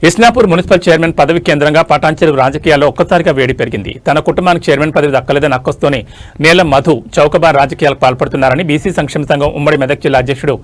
Isnapur municipal chairman పదవి కేంద్రంగా పటాన్చెరు రాజకీయాల్లో ఒక్కసారిగా వేడి పెరిగింది. తన కుటుంబానికి చైర్మన్ పదవి దక్కలేదని అక్కస్తోనే నీలం మధు చౌకబార్ రాజకీయాలకు పాల్పడుతున్నారని బీసీ సంక్షేమ సంఘం ఉమ్మడి మెదక్ జిల్లా అధ్యక్షుడు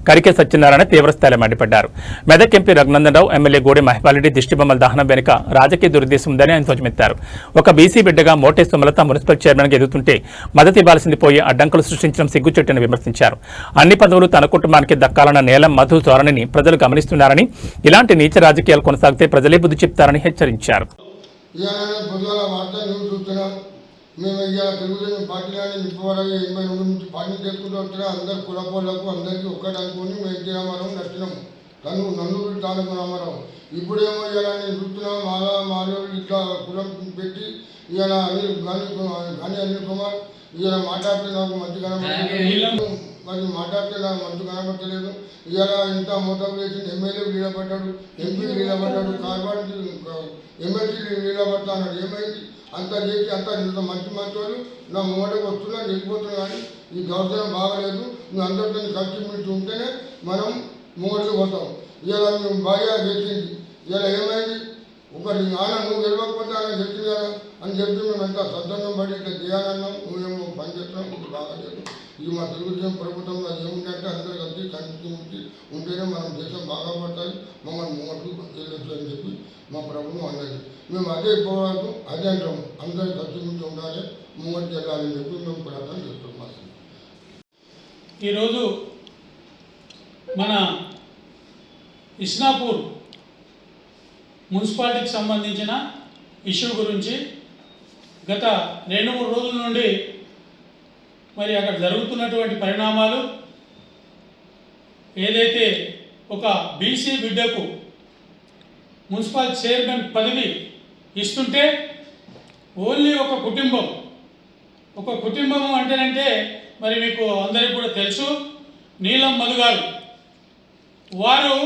కరికే సత్యనారాయణ తీవ్రస్థాయిలో మండిపడ్డారు. మెదక్ ఎంపీ రఘునందనరావు, ఎమ్మెల్యే గూడెం మహిపాల్రెడ్డి దిష్టిబొమ్మల దహనం వెనుక రాజకీయ దురుద్దేశం ఉందని ఆయన ధ్వజమెత్తారు. ఒక బీసీ బిడ్డగా మోటే సుమలత మున్సిపల్ చైర్మన్గా ఎదుగుతుంటే మద్దతు ఇవ్వాల్సింది పోయి అడ్డంకులు సృష్టించడం సిగ్గుచెట్టని విమర్శించారు. అన్ని పదవులు తన కుటుంబానికి దక్కాలన్న నీలం మధు ధోరణిని ప్రజలు గమనిస్తున్నారని, ఇలాంటి నీచ రాజకీయాలు కొనసాగితే ప్రజలే బుద్ధి చెప్తారని హెచ్చరించారు. మేము తెలుగుదేశం పార్టీలోనే నిప్పవరగా 82 నుంచి పార్టీ చేసుకుంటూ వచ్చినా అందరు కులపోళ్లకు అందరికీ ఒక్కటి అనుకుని మేము ఎన్టీ రామారావు నచ్చినాము. నన్ను తాలూకు రామారావు ఇప్పుడేమో ఇలా నేను చూస్తున్నాం మాలో ఇట్లా కులం పెట్టి ఇలా అనిల్ కుమార్ ఇలా మాట్లాడితే నాకు మంచి కనబడలేదు, మరి మాట్లాడితే నాకు మంచి కనబడతలేదు. ఇలా ఇంత మోటార్ వేసి ఎమ్మెల్యే నిలబడ్డాడు, ఎంపీ నిలబడ్డాడు, కార్పొరేట్ ఎమ్మెల్సీ నిలబడతా అన్నాడు. ఏమైంది? అంతా చేసి అంత మంచి వాళ్ళు నా మూడకి వస్తున్నా వెళ్ళిపోతున్నా, కానీ ఈ గవర్నమెంట్ బాగలేదు. నువ్వు అందరితో కలిసి మించి ఉంటేనే మనం మూడకి పోతాం. ఇలా మేము బాగా గెలిచింది. ఇలా ఏమైంది? ఒకటి నాన్న నువ్వు గెలవకపోతే ఆయన గెలిచింది కదా అని చెప్పి మేము ఎంత సంతోషం పడి ఇట్లా చేయాలన్నాం. నువ్వేమో పని చేస్తున్నావు, ఇది బాగాలేదు. ఇది మా తెలుగుదేశం ప్రభుత్వంలో ఏముందంటే అందరూ కలిసి కలిసి ఉంటేనే మనం దేశం బాగా పడుతుంది, మమ్మల్ని మూడకు వెళ్ళొచ్చు అని చెప్పి మా ప్రభుత్వం అన్నది. మేము అదే పోరాటం అదే అంటాం, అందరూ కలిసి నుంచి ఉండాలి, మూడకి వెళ్ళాలని చెప్పి మేము ప్రార్థన చేస్తున్నాం. ఈరోజు మన ఇస్నాపూర్ మున్సిపాలిటీకి సంబంధించిన ఇష్యూ గురించి గత 2-3 రోజుల నుండి మరి అక్కడ జరుగుతున్నటువంటి పరిణామాలు, ఏదైతే ఒక బీసీ బిడ్డకు మున్సిపల్ చైర్మన్ పదవి ఇస్తుంటే ఓన్లీ ఒక కుటుంబం అంటేనంటే మరి మీకు అందరికీ కూడా తెలుసు, నీలం మధు గారు. వారు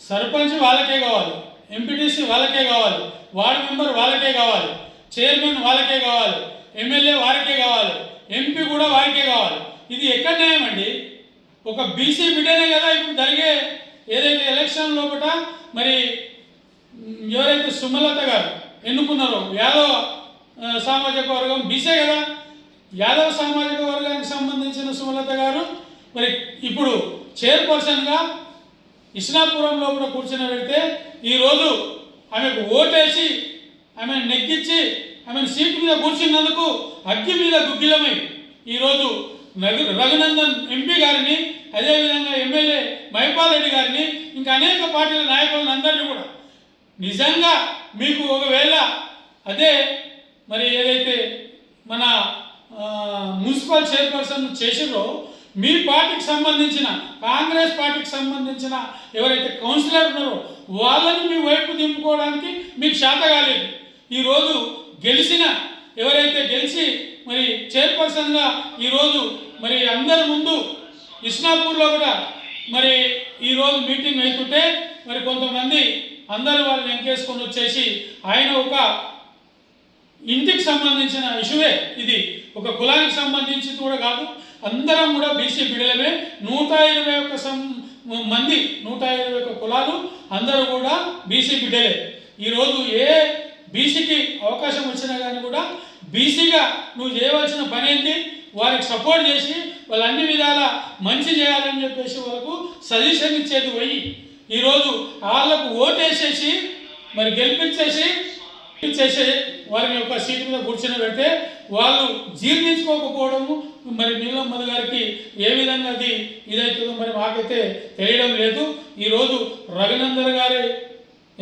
సర్పంచ్ వాళ్ళకే కావాలి, ఎంపీటీసీ వాళ్ళకే కావాలి, వార్డు మెంబర్ వాళ్ళకే కావాలి, చైర్మన్ వాళ్ళకే కావాలి, ఎమ్మెల్యే వారికే కావాలి, ఎంపీ కూడా వారికే కావాలి. ఇది ఎక్కడ న్యాయం అండి? ఒక బీసీ బిడ్డనే కదా ఇప్పుడు జరిగే ఏదైతే ఎలక్షన్ లోపల మరి ఎవరైతే సుమలత గారు ఎన్నుకున్నారో యాదవ సామాజిక వర్గం బీసీ కదా, యాదవ సామాజిక వర్గానికి సంబంధించిన సుమలత గారు మరి ఇప్పుడు చైర్పర్సన్గా ఇస్నాపురం లోపల కూర్చుని పెడితే ఈరోజు ఆమెకు ఓటేసి ఆమెను నెగ్గించి ఆమెను సీటు మీద కూర్చున్నందుకు అగ్గి మీద గుగ్గిలమై ఈరోజు రఘునందన్ ఎంపీ గారిని, అదేవిధంగా ఎమ్మెల్యే మహిపాల్రెడ్డి గారిని, ఇంకా అనేక పార్టీల నాయకులను అందరినీ కూడా నిజంగా మీకు ఒకవేళ అదే మరి ఏదైతే మన మున్సిపల్ చైర్పర్సన్ చేసిరో మీ పార్టీకి సంబంధించిన కాంగ్రెస్ పార్టీకి సంబంధించిన ఎవరైతే కౌన్సిలర్ ఉన్నారో వాళ్ళని మీ వైపు దింపుకోవడానికి మీకు చేత కాలేదు. ఈరోజు ఎవరైతే గెలిచి మరి చైర్పర్సన్గా ఈరోజు మరి అందరి ముందు ఇస్నాపూర్లో కూడా మరి ఈరోజు మీటింగ్ అవుతుంటే మరి కొంతమంది అందరూ వాళ్ళని ఎంకేసుకొని వచ్చేసి ఆయన ఒక ఇంటికి సంబంధించిన ఇష్యూవే, ఇది ఒక కులానికి సంబంధించి కూడా కాదు, అందరం కూడా బీసీ బిడ్డలమే. 121 మంది 121 కులాలు అందరూ కూడా బీసీ బిడ్డలే. ఈరోజు ఏ బీసీకి అవకాశం వచ్చినా కానీ కూడా బీసీగా నువ్వు చేయవలసిన పని ఏంటి? వారికి సపోర్ట్ చేసి వాళ్ళు అన్ని విధాల మంచి చేయాలని చెప్పేసి వాళ్ళకు సజెషన్ ఇచ్చేది పోయి ఈరోజు వాళ్ళకు ఓటేసేసి మరి గెలిపించేసి వారిని యొక్క సీటు మీద కూర్చొని పెడితే వాళ్ళు జీర్ణించుకోకపోవడము మరి నీలం మధు గారికి ఏ విధంగా అది ఇదవుతుందో మరి మాకైతే తెలియడం లేదు. ఈరోజు రఘునందన్ గారి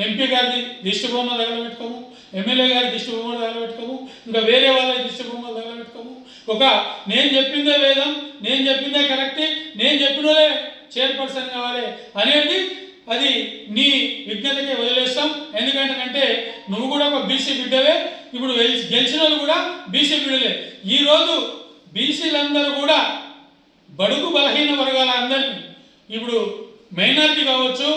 ఎంపీ గారిది దిష్టి బొమ్మలు తగలబెట్టుకోము, ఎమ్మెల్యే గారి దిష్టి బొమ్మలు తగలబెట్టుకోము, ఇంకా వేరే వాళ్ళ దిష్టి బొమ్మలు తగలబెట్టుకోము. నేను చెప్పిందే వేదం, నేను చెప్పిందే కరెక్ట్, నేను చెప్పినోలే చైర్పర్సన్ కావాలి అనేది అది నీ విజ్ఞతకే వదిలేస్తాం. ఎందుకంటే నువ్వు కూడా ఒక బీసీ బిడ్డవే, ఇప్పుడు గెలిచిన వాళ్ళు కూడా బీసీ బిడ్డలే. ఈరోజు బీసీలందరూ కూడా బడుగు బలహీన వర్గాల అందరినీ ఇప్పుడు మైనారిటీ కావచ్చు,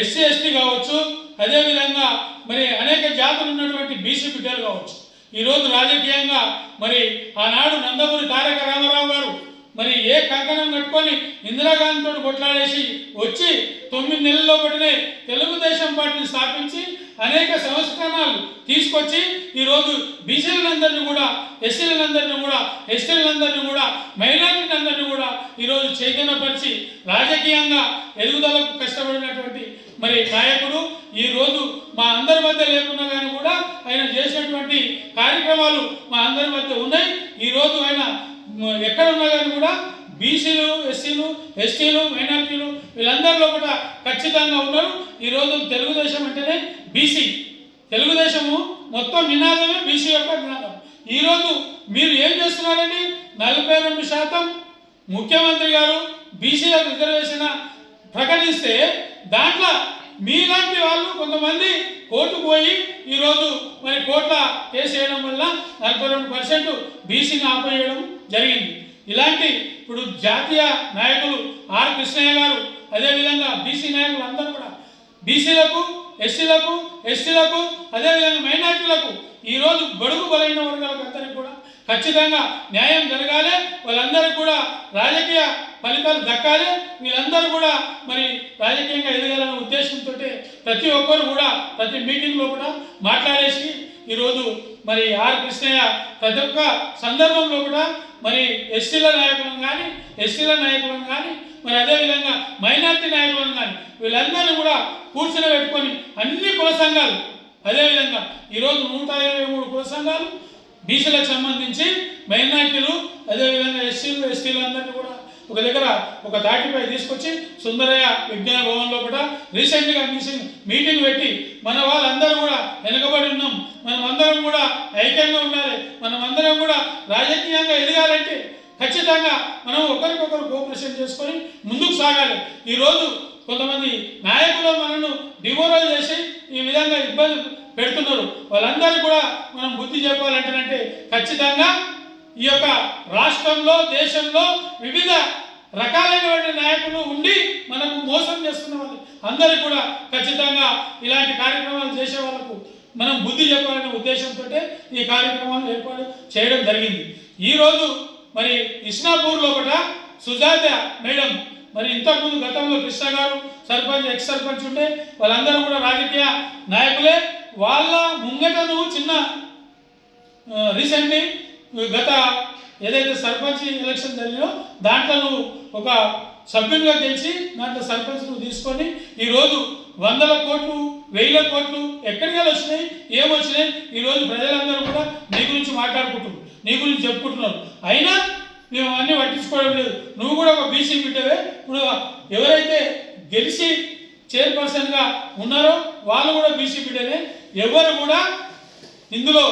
ఎస్సీ ఎస్టీ కావచ్చు, అదేవిధంగా మరి అనేక జాతులు ఉన్నటువంటి బీసీ బిడ్డలు కావచ్చు, ఈరోజు రాజకీయంగా మరి ఆనాడు నందమూరి తారక రామారావు గారు మరి ఏ కంకణం కట్టుకొని ఇందిరాగాంధీతో కొట్లాడేసి వచ్చి 9 నెలల్లో పడినే తెలుగుదేశం పార్టీని స్థాపించి అనేక సంస్కరణలు తీసుకొచ్చి ఈరోజు బీసీలందరినీ కూడా, ఎస్సీలందరినీ కూడా, ఎస్టీలందరినీ కూడా, మైనారిటీలందరినీ కూడా ఈరోజు చైతన్యపరిచి రాజకీయంగా ఎదుగుదలకు కష్టపడినటువంటి మరి నాయకుడు ఈరోజు మా అందరి మధ్య లేకున్నా కానీ కూడా ఆయన చేసినటువంటి కార్యక్రమాలు మా అందరి మధ్య ఉన్నాయి. ఈరోజు ఆయన ఎక్కడ ఉన్నా కానీ కూడా బీసీలు, ఎస్సీలు, ఎస్టీలు, మైనారిటీలు వీళ్ళందరిలో కూడా ఖచ్చితంగా ఉన్నారు. ఈరోజు తెలుగుదేశం అంటేనే బీసీ, తెలుగుదేశము మొత్తం నినాదమే బీసీ యొక్క నినాదం. ఈరోజు మీరు ఏం చేస్తున్నారండి? 42% ముఖ్యమంత్రి గారు బీసీల రిజర్వేషన్ ప్రకటిస్తే దాంట్లో మీలాంటి వాళ్ళు కొంతమంది కోర్టుకు పోయి ఈరోజు మరి కోర్టుల కేసు వేయడం వల్ల 42% బీసీని ఆపేయడం జరిగింది. ఇలాంటి ఇప్పుడు జాతీయ నాయకులు ఆర్ కృష్ణయ్య గారు, అదేవిధంగా బీసీ నాయకులు అందరూ కూడా బీసీలకు, ఎస్సీలకు, ఎస్టీలకు, అదేవిధంగా మైనార్టీలకు ఈరోజు బడుగు బలైన వర్గాలకు అందరికీ కూడా ఖచ్చితంగా న్యాయం జరగాలి. వాళ్ళందరికీ కూడా రాజకీయ ఫలితాలు దక్కాలి. వీళ్ళందరూ కూడా మరి రాజకీయంగా ఎదగాలనే ఉద్దేశంతో ప్రతి ఒక్కరు కూడా ప్రతి మీటింగ్లో కూడా మాట్లాడేసి ఈరోజు మరి ఆర్ కృష్ణయ్య ప్రతి ఒక్క సందర్భంలో కూడా మరి ఎస్టీల నాయకులను కానీ, ఎస్టీల నాయకులను కానీ, మరి అదేవిధంగా మైనార్టీ నాయకులను కానీ వీళ్ళందరినీ కూడా కూర్చుని పెట్టుకొని అన్ని కుల సంఘాలు, అదేవిధంగా ఈరోజు 123 కుల సంఘాలు బీసీలకు సంబంధించి, మైనార్టీలు, అదేవిధంగా ఎస్సీలు, ఎస్టీలు అందరినీ కూడా ఒక దగ్గర ఒక తాటిపై తీసుకొచ్చి సుందరయ్య విజ్ఞాన భవన్లో కూడా రీసెంట్గా మీటింగ్ పెట్టి మన వాళ్ళందరూ కూడా వెనుకబడి ఉన్నాం, మనం అందరం కూడా ఐక్యంగా ఉండాలి, మనం అందరం కూడా రాజకీయంగా ఎదగాలంటే ఖచ్చితంగా మనం ఒకరికొకరు కోఆపరేషన్ చేసుకొని ముందుకు సాగాలి. ఈరోజు కొంతమంది నాయకులు మనను డిమోరల్ చేసి ఈ విధంగా ఇబ్బంది పెడుతున్నారు. వాళ్ళందరూ కూడా మనం బుద్ధి చెప్పాలంటే ఖచ్చితంగా ఈ యొక్క రాష్ట్రంలో, దేశంలో వివిధ రకాలైనటువంటి నాయకులు ఉండి మనకు మోసం చేస్తున్న వాళ్ళు అందరూ కూడా ఖచ్చితంగా ఇలాంటి కార్యక్రమాలు చేసే వాళ్ళకు మనం బుద్ధి చెప్పాలనే ఉద్దేశంతో ఈ కార్యక్రమాలను ఏర్పాటు చేయడం జరిగింది. ఈరోజు మరి ఇస్నాపూర్లో కూడా సుజాత మేడం, మరి ఇంతకుముందు గతంలో కృష్ణ గారు సర్పంచ్, ఎక్స్ సర్పంచ్ ఉంటే వాళ్ళందరూ కూడా రాజకీయ నాయకులే. వాళ్ళ ముంగటను చిన్న రీసెంట్లీ గత ఏదైతే సర్పంచ్ ఎలక్షన్ జరిగిందో దాంట్లో నువ్వు ఒక సభ్యునిగా గెలిచి దాంట్లో సర్పంచ్ నువ్వు తీసుకొని ఈరోజు 100 కోట్లు, 1000 కోట్లు ఎక్కడికి వచ్చినాయి, ఏమొచ్చినాయి, ఈరోజు ప్రజలందరూ కూడా నీ గురించి మాట్లాడుకుంటున్నారు, నీ గురించి చెప్పుకుంటున్నారు. అయినా మేము అన్నీ పట్టించుకోవడం లేదు. నువ్వు కూడా ఒక బీసీ బిడ్డవే. ఇప్పుడు ఎవరైతే గెలిచి చైర్పర్సన్గా ఉన్నారో వాళ్ళు కూడా బీసీ బిడ్డనే. ఎవరు కూడా ఇందులో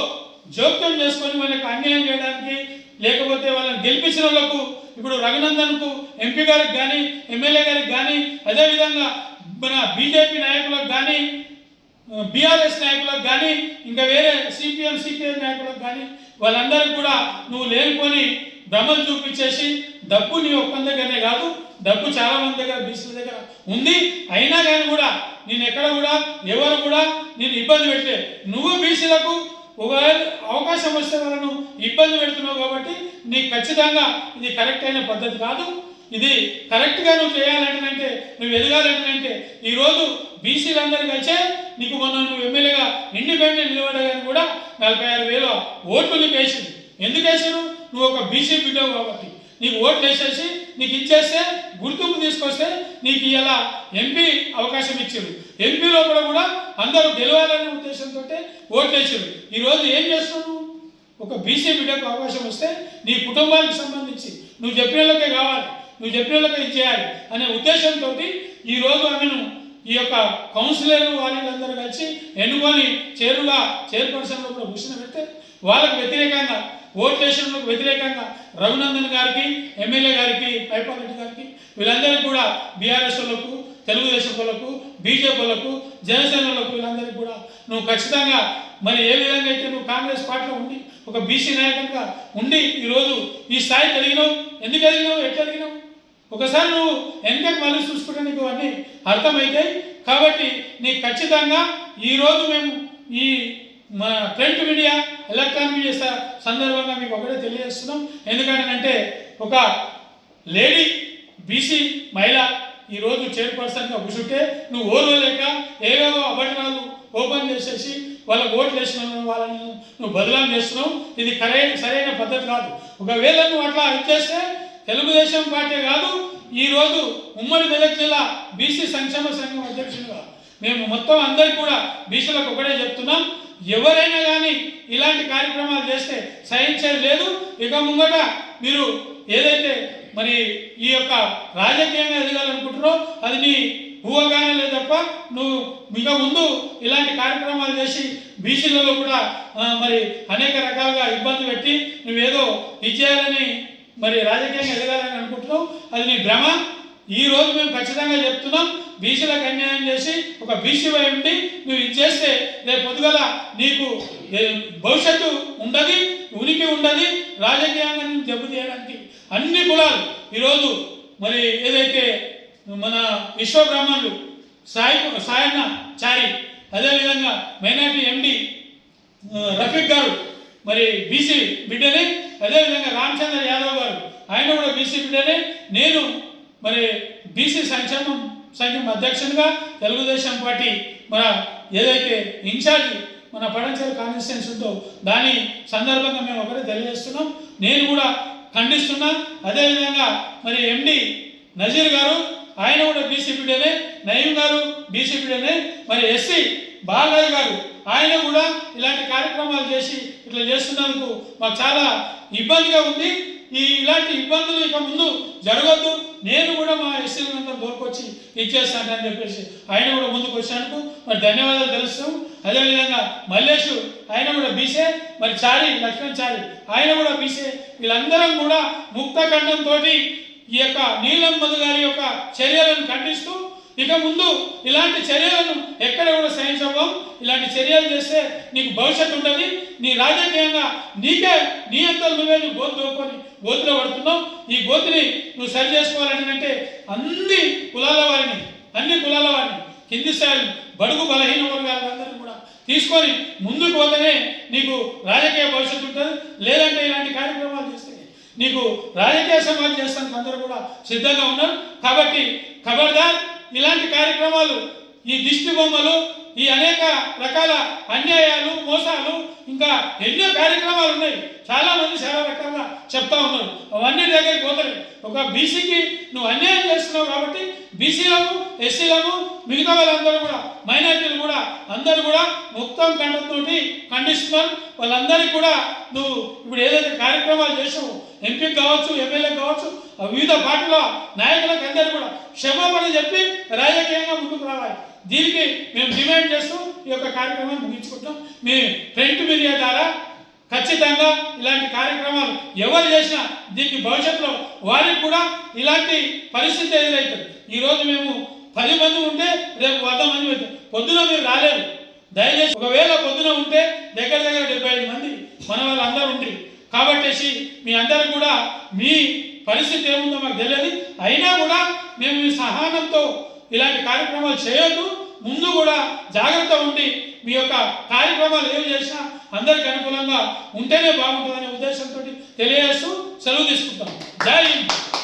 జోక్యం చేసుకొని మనకు అన్యాయం చేయడానికి, లేకపోతే వాళ్ళని గెలిపించిన వాళ్ళకు ఇప్పుడు రఘునందన్కు ఎంపీ గారికి కానీ, ఎమ్మెల్యే గారికి కానీ, అదేవిధంగా మన బీజేపీ నాయకులకు కానీ, బీఆర్ఎస్ నాయకులకు కానీ, ఇంకా వేరే సిపిఎం, సిపిఐ నాయకులకు కానీ వాళ్ళందరికీ కూడా నువ్వు లేనిపోని భ్రమలు చూపించేసి డబ్బు నీ ఒక్కరి దగ్గరనే కాదు, డబ్బు చాలా మంది దగ్గర, బీసీల దగ్గర ఉంది. అయినా కానీ కూడా నేను ఎక్కడ కూడా ఎవరు కూడా నేను ఇబ్బంది పెట్టలే. నువ్వు బీసీలకు ఒకవేళ అవకాశం వస్తే వాళ్ళను ఇబ్బంది పెడుతున్నావు కాబట్టి నీకు ఖచ్చితంగా ఇది కరెక్ట్ అయిన పద్ధతి కాదు. ఇది కరెక్ట్గా నువ్వు చేయాలంటే, నువ్వు ఎదగాలంటే ఈరోజు బీసీలందరూ కలిసే నీకు మొన్న నువ్వు ఎమ్మెల్యేగా ఇండిపెండెంట్ నిలబడగానే కూడా 46,000 ఓట్లు నీకు వేసింది. ఎందుకు వేసారు? నువ్వు ఒక బీసీ బిడ్డవు కాబట్టి నీకు ఓట్లు వేసేసి నీకు ఇచ్చేస్తే, గుర్తింపు తీసుకొస్తే నీకు ఇలా ఎంపీ అవకాశం ఇచ్చారు. ఎంపీ లోపల కూడా అందరూ గెలవాలనే ఉద్దేశంతో ఓట్లు వేసారు. ఈరోజు ఏం చేస్తున్నావు? ఒక బీసీ బిడ్డకు అవకాశం వస్తే నీ కుటుంబానికి సంబంధించి నువ్వు చెప్పిన వాళ్ళకే కావాలి, నువ్వు చెప్పిన వాళ్ళకే ఇచ్చేయాలి అనే ఉద్దేశంతో ఈరోజు ఆమెను ఈ యొక్క కౌన్సిలర్లు వాళ్ళందరూ కలిసి ఎన్నుకొని చైర్పర్సన్లో కూడా కూర్చోబెడితే వాళ్ళకు వ్యతిరేకంగా, ఓట్లేషన్లకు వ్యతిరేకంగా రఘునందన్ గారికి, ఎమ్మెల్యే గారికి, పైపాలరెడ్డి గారికి వీళ్ళందరికీ కూడా బీఆర్ఎస్ వాళ్ళకు, తెలుగుదేశం వాళ్ళకు, బీజేపీ వాళ్ళకు, జనసేన వాళ్ళకు వీళ్ళందరికీ కూడా నువ్వు ఖచ్చితంగా మరి ఏ విధంగా అయితే నువ్వు కాంగ్రెస్ పార్టీలో ఉండి ఒక బీసీ నాయకుడిగా ఉండి ఈరోజు ఈ స్థాయికి ఎదిగినావు. ఎందుకు ఎదిగినావు? ఎట్లా ఎదిగినావు? ఒకసారి నువ్వు వెనకకి మళ్ళీ చూసుకుంటే నీకు అన్నీ అర్థమవుతాయి. కాబట్టి నీకు ఖచ్చితంగా ఈరోజు మేము ఈ మన ప్రింట్ మీడియా, ఎలక్ట్రానిక్ మీడియా సందర్భంగా మీకు ఒకటే తెలియజేస్తున్నాం. ఎందుకంటే ఒక లేడీ బీసీ మహిళ ఈరోజు చైర్పర్సన్గా కూర్చుంటే నువ్వు ఓర్వలేక ఏవేవో అభరణాలు ఓపెన్ చేసేసి వాళ్ళకు ఓట్లు వేసిన వాళ్ళని నువ్వు బదలాం చేస్తున్నావు. ఇది సరైన పద్ధతి కాదు. ఒకవేళ నువ్వు అట్లా ఇచ్చేస్తే తెలుగుదేశం పార్టీ కాదు, ఈరోజు ఉమ్మడి మెదక్ జిల్లా బీసీ సంక్షేమ సంఘం అధ్యక్షులుగా మేము మొత్తం అందరికీ కూడా బీసీలకు ఒకటే చెప్తున్నాం, ఎవరైనా కానీ ఇలాంటి కార్యక్రమాలు చేస్తే సహించేది లేదు. ఇక ముంగట మీరు ఏదైతే మరి ఈ యొక్క రాజకీయంగా ఎదగాలనుకుంటున్నారో అది నీ ఊహగానే లేదు తప్ప నువ్వు ఇక ముందు ఇలాంటి కార్యక్రమాలు చేసి బీసీలలో కూడా మరి అనేక రకాలుగా ఇబ్బంది పెట్టి నువ్వేదో ఇచ్చేయాలని మరి రాజకీయంగా ఎదగాలని అనుకుంటున్నావు, అది నీ భ్రమ. ఈరోజు మేము ఖచ్చితంగా చెప్తున్నాం, బీసీలకు అన్యాయం చేసి ఒక బీసీ వై ఉండి నువ్వు ఇచ్చేస్తే రేపు పొద్దుగల నీకు భవిష్యత్తు ఉండదు, ఉనికి ఉండదు. రాజకీయంగా నేను దెబ్బతీయడానికి అన్ని కులాలు ఈరోజు మరి ఏదైతే మన విశ్వబ్రహ్మణులు సాయన్న చారి, అదేవిధంగా మైనార్టీ ఎండి రఫీక్ గారు మరి బీసీ బిడ్డనే, అదేవిధంగా రామచంద్ర యాదవ్ గారు ఆయన కూడా బీసీ బిడ్డనే, నేను మరి బీసీ సంఘం అధ్యక్షునిగా తెలుగుదేశం పార్టీ మన ఏదైతే ఇన్ఛార్జి మన పడంచేరు కాన్స్టిట్యున్సీ ఉందో దాని సందర్భంగా మేము ఒకటే తెలియజేస్తున్నాం. నేను కూడా ఖండిస్తున్నా. అదేవిధంగా మరి ఎండి నజీర్ గారు ఆయన కూడా బీసీ బిడ్డనే, నయీం గారు బీసీ బిడ్డనే, మరి ఎస్సీ బాలరాజు గారు ఆయన కూడా ఇలాంటి కార్యక్రమాలు చేసి ఇట్లా చేస్తున్నందుకు మాకు చాలా ఇబ్బందిగా ఉంది. ఇలాంటి ఇబ్బందులు ఇక ముందు జరగద్దు, నేను కూడా మా ఎస్సీలందరూ దొరకొచ్చి ఇచ్చేస్తానని చెప్పేసి ఆయన కూడా ముందుకు వచ్చినందుకు మరి ధన్యవాదాలు తెలుస్తాం. అదేవిధంగా మల్లేషు ఆయన కూడా బీసే, మరి చారి లక్ష్మణ్ చారి ఆయన కూడా బీసే. వీళ్ళందరం కూడా ముక్త ఖండంతో ఈ యొక్క నీలం మధు గారి యొక్క చర్యలను ఖండిస్తూ ఇక ముందు ఇలాంటి చర్యలను ఎక్కడ కూడా సహించబోం. ఇలాంటి చర్యలు చేస్తే నీకు భవిష్యత్తు ఉంటుంది. నీ రాజకీయంగా నీకే నీ అంతలు నువ్వే నీ గోతు దోకొని గోతులో పడుతున్నావు. ఈ గోతుని నువ్వు సరి చేసుకోవాలంటే అన్ని కులాల వారిని కింది స్థాయి బడుగు బలహీన వర్గాలందరినీ కూడా తీసుకొని ముందుకు పోతేనే నీకు రాజకీయ భవిష్యత్తు ఉంటుంది. లేదంటే ఇలాంటి కార్యక్రమాలు చేస్తే నీకు రాజకీయ సమాజం చేస్తానికి అందరూ కూడా సిద్ధంగా ఉన్నారు. కాబట్టి ఖబర్దార్, ఇలాంటి కార్యక్రమాలు, ఈ దిష్టి బొమ్మలు, ఈ అనేక రకాల అన్యాయాలు, మోసాలు, ఇంకా ఎన్నో కార్యక్రమాలు ఉన్నాయి. చాలామంది చాలా రకాలుగా చెప్తా ఉన్నారు. అవన్నీ దగ్గరికి పోతాయి. ఒక బీసీకి నువ్వు అన్యాయం చేస్తున్నావు కాబట్టి బీసీలకు, ఎస్సీలకు, మిగతా వాళ్ళందరూ కూడా, మైనార్టీలు కూడా అందరూ కూడా మొత్తం కంఠంతో ఖండిస్తున్నారు. వాళ్ళందరికీ కూడా నువ్వు ఇప్పుడు ఏదైతే కార్యక్రమాలు చేసావు, ఎంపీకి కావచ్చు, ఎమ్మెల్యే కావచ్చు, వివిధ పార్టీల నాయకులకు అందరూ కూడా క్షమాపణ చెప్పి రాజకీయంగా ముందుకు రావాలి. దీనికి మేము డిమాండ్ చేస్తూ ఈ యొక్క కార్యక్రమాన్ని ముగించుకుంటాం. మీ ప్రింట్ మీడియా ద్వారా ఖచ్చితంగా ఇలాంటి కార్యక్రమాలు ఎవరు చేసినా దీనికి భవిష్యత్తులో వారికి కూడా ఇలాంటి పరిస్థితి ఎదురవుతుంది. ఈరోజు మేము 10 మంది ఉంటే రేపు 100 మంది అవుతాం. పొద్దున మీరు రాలేదు, దయచేసి ఒకవేళ పొద్దున ఉంటే దగ్గర 75 మంది మన వాళ్ళందరూ ఉంటారు. కాబట్టి మీ అందరూ కూడా మీ పరిస్థితి ఏముందో మాకు తెలియదు. అయినా కూడా మేము మీ సహనంతో ఇలాంటి కార్యక్రమాలు చేయొద్దు. ముందు కూడా జాగ్రత్త ఉండి మీ యొక్క కార్యక్రమాలు ఏమి చేసినా అందరికి అనుకూలంగా ఉంటేనే బాగుంటుందనే ఉద్దేశంతో తెలియజేస్తూ సెలవు తీసుకుంటాం. జై హింద్.